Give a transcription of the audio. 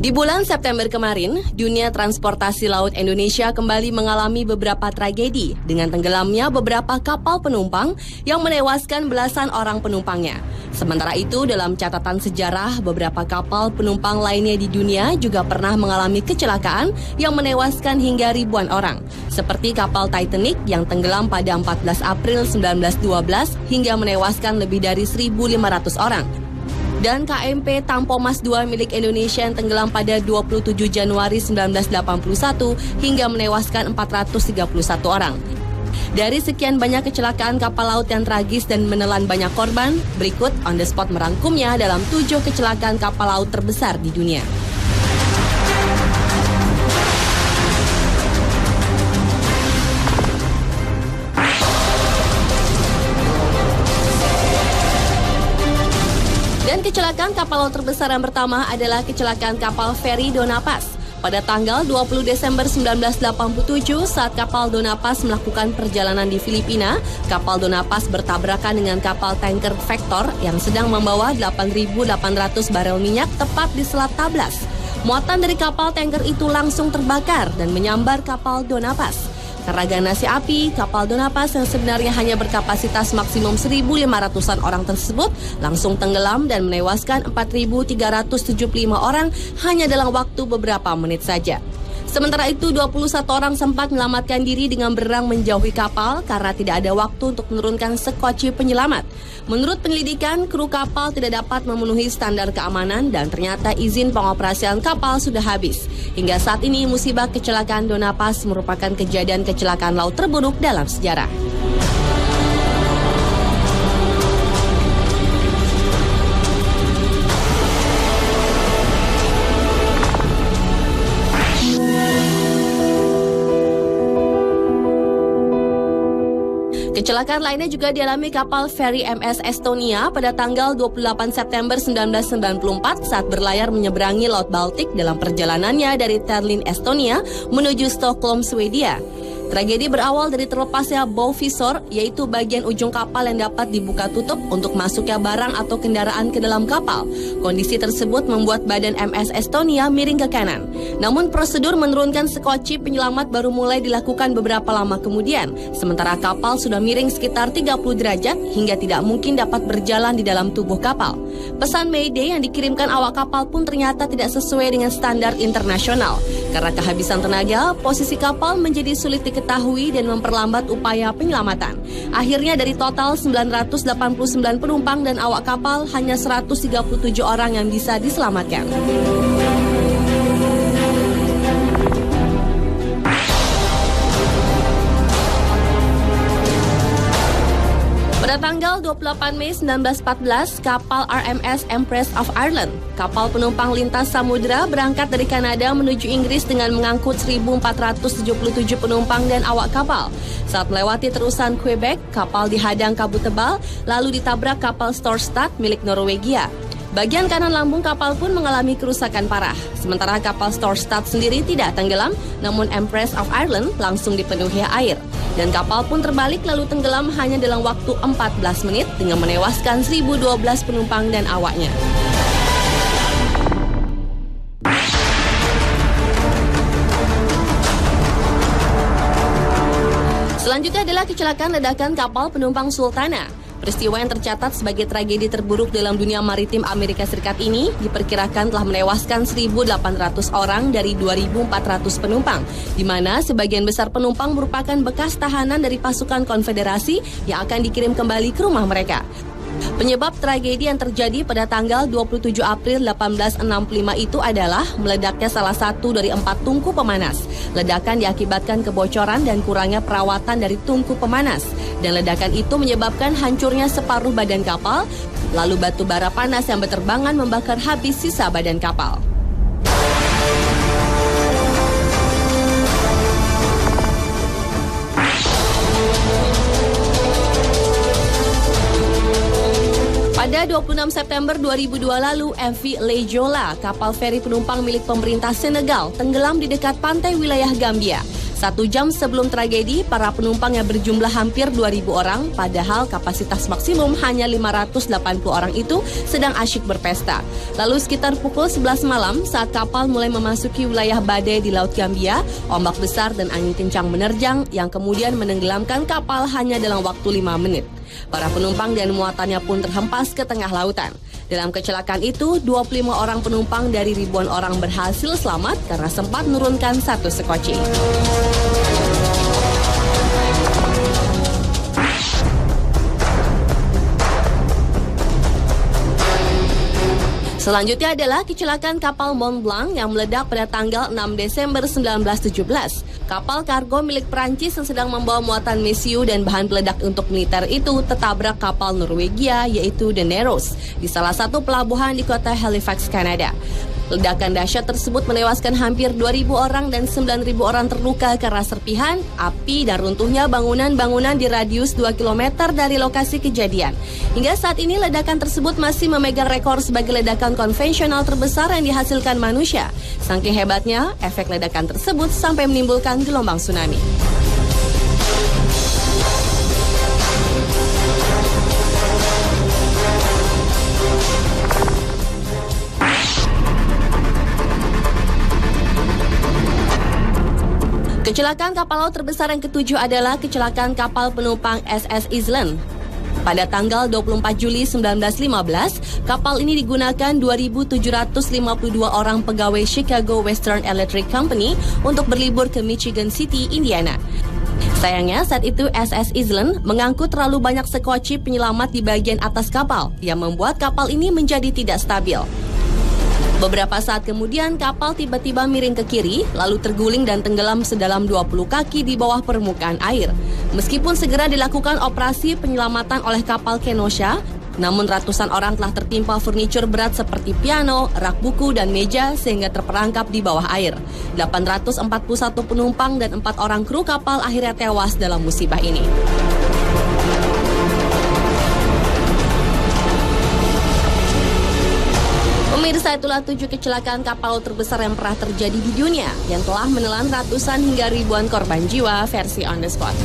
Di bulan September kemarin, dunia transportasi laut Indonesia kembali mengalami beberapa tragedi dengan tenggelamnya beberapa kapal penumpang yang menewaskan belasan orang penumpangnya. Sementara itu, dalam catatan sejarah, beberapa kapal penumpang lainnya di dunia juga pernah mengalami kecelakaan yang menewaskan hingga ribuan orang. Seperti kapal Titanic yang tenggelam pada 14 April 1912 hingga menewaskan lebih dari 1.500 orang. Dan KMP Tampomas II milik Indonesia yang tenggelam pada 27 Januari 1981 hingga menewaskan 431 orang. Dari sekian banyak kecelakaan kapal laut yang tragis dan menelan banyak korban, berikut On The Spot merangkumnya dalam 7 kecelakaan kapal laut terbesar di dunia. Dan kecelakaan kapal laut terbesar yang pertama adalah kecelakaan kapal feri Dona Paz. Pada tanggal 20 Desember 1987, saat kapal Dona Paz melakukan perjalanan di Filipina, kapal Dona Paz bertabrakan dengan kapal tanker Vector yang sedang membawa 8.800 barel minyak tepat di Selat Tablas. Muatan dari kapal tanker itu langsung terbakar dan menyambar kapal Dona Paz. Karena ganasi api, kapal Dona Paz yang sebenarnya hanya berkapasitas maksimum 1.500-an orang tersebut langsung tenggelam dan menewaskan 4.375 orang hanya dalam waktu beberapa menit saja. Sementara itu, 21 orang sempat menyelamatkan diri dengan berenang menjauhi kapal karena tidak ada waktu untuk menurunkan sekoci penyelamat. Menurut penyelidikan, kru kapal tidak dapat memenuhi standar keamanan dan ternyata izin pengoperasian kapal sudah habis. Hingga saat ini, musibah kecelakaan Dona Paz merupakan kejadian kecelakaan laut terburuk dalam sejarah. Kecelakaan lainnya juga dialami kapal feri MS Estonia pada tanggal 28 September 1994 saat berlayar menyeberangi Laut Baltik dalam perjalanannya dari Tallinn, Estonia menuju Stockholm, Swedia. Tragedi berawal dari terlepasnya bow visor, yaitu bagian ujung kapal yang dapat dibuka tutup untuk masuknya barang atau kendaraan ke dalam kapal. Kondisi tersebut membuat badan MS Estonia miring ke kanan. Namun prosedur menurunkan sekoci penyelamat baru mulai dilakukan beberapa lama kemudian, sementara kapal sudah miring sekitar 30 derajat hingga tidak mungkin dapat berjalan di dalam tubuh kapal. Pesan Mayday yang dikirimkan awak kapal pun ternyata tidak sesuai dengan standar internasional. Karena kehabisan tenaga, posisi kapal menjadi sulit diketahui dan memperlambat upaya penyelamatan. Akhirnya dari total 989 penumpang dan awak kapal, hanya 137 orang yang bisa diselamatkan. Pada tanggal 28 Mei 1914, kapal RMS Empress of Ireland, kapal penumpang lintas samudera berangkat dari Kanada menuju Inggris dengan mengangkut 1.477 penumpang dan awak kapal. Saat melewati terusan Quebec, kapal dihadang kabut tebal, lalu ditabrak kapal Storstad milik Norwegia. Bagian kanan lambung kapal pun mengalami kerusakan parah. Sementara kapal Storstad sendiri tidak tenggelam, namun Empress of Ireland langsung dipenuhi air. Dan kapal pun terbalik lalu tenggelam hanya dalam waktu 14 menit dengan menewaskan 1.012 penumpang dan awaknya. Selanjutnya adalah kecelakaan ledakan kapal penumpang Sultana. Peristiwa yang tercatat sebagai tragedi terburuk dalam dunia maritim Amerika Serikat ini diperkirakan telah menewaskan 1.800 orang dari 2.400 penumpang, di mana sebagian besar penumpang merupakan bekas tahanan dari pasukan konfederasi yang akan dikirim kembali ke rumah mereka. Penyebab tragedi yang terjadi pada tanggal 27 April 1865 itu adalah meledaknya salah satu dari 4 tungku pemanas. Ledakan diakibatkan kebocoran dan kurangnya perawatan dari tungku pemanas. Dan ledakan itu menyebabkan hancurnya separuh badan kapal, lalu batu bara panas yang berterbangan membakar habis sisa badan kapal. Pada 26 September 2002 lalu, MV Lejola, kapal feri penumpang milik pemerintah Senegal, tenggelam di dekat pantai wilayah Gambia. 1 jam sebelum tragedi, para penumpang yang berjumlah hampir 2.000 orang, padahal kapasitas maksimum hanya 580 orang itu sedang asyik berpesta. Lalu sekitar pukul 11 malam, saat kapal mulai memasuki wilayah badai di Laut Gambia, ombak besar dan angin kencang menerjang yang kemudian menenggelamkan kapal hanya dalam waktu 5 menit. Para penumpang dan muatannya pun terhempas ke tengah lautan. Dalam kecelakaan itu, 25 orang penumpang dari ribuan orang berhasil selamat karena sempat menurunkan satu sekoci. Selanjutnya adalah kecelakaan kapal Mont Blanc yang meledak pada tanggal 6 Desember 1917. Kapal kargo milik Prancis yang sedang membawa muatan mesiu dan bahan peledak untuk militer itu tertabrak kapal Norwegia yaitu The Narrows di salah satu pelabuhan di kota Halifax, Kanada. Ledakan dahsyat tersebut menewaskan hampir 2.000 orang dan 9.000 orang terluka karena serpihan, api, dan runtuhnya bangunan-bangunan di radius 2 km dari lokasi kejadian. Hingga saat ini ledakan tersebut masih memegang rekor sebagai ledakan konvensional terbesar yang dihasilkan manusia. Saking hebatnya, efek ledakan tersebut sampai menimbulkan gelombang tsunami. Kecelakaan kapal laut terbesar yang ketujuh adalah kecelakaan kapal penumpang SS Island. Pada tanggal 24 Juli 1915, kapal ini digunakan 2.752 orang pegawai Chicago Western Electric Company untuk berlibur ke Michigan City, Indiana. Sayangnya saat itu SS Island mengangkut terlalu banyak sekoci penyelamat di bagian atas kapal yang membuat kapal ini menjadi tidak stabil. Beberapa saat kemudian kapal tiba-tiba miring ke kiri, lalu terguling dan tenggelam sedalam 20 kaki di bawah permukaan air. Meskipun segera dilakukan operasi penyelamatan oleh kapal Kenosha, namun ratusan orang telah tertimpa furnitur berat seperti piano, rak buku, dan meja sehingga terperangkap di bawah air. 841 penumpang dan 4 orang kru kapal akhirnya tewas dalam musibah ini. Pemirsa, itulah 7 kecelakaan kapal laut terbesar yang pernah terjadi di dunia yang telah menelan ratusan hingga ribuan korban jiwa versi On The Spot.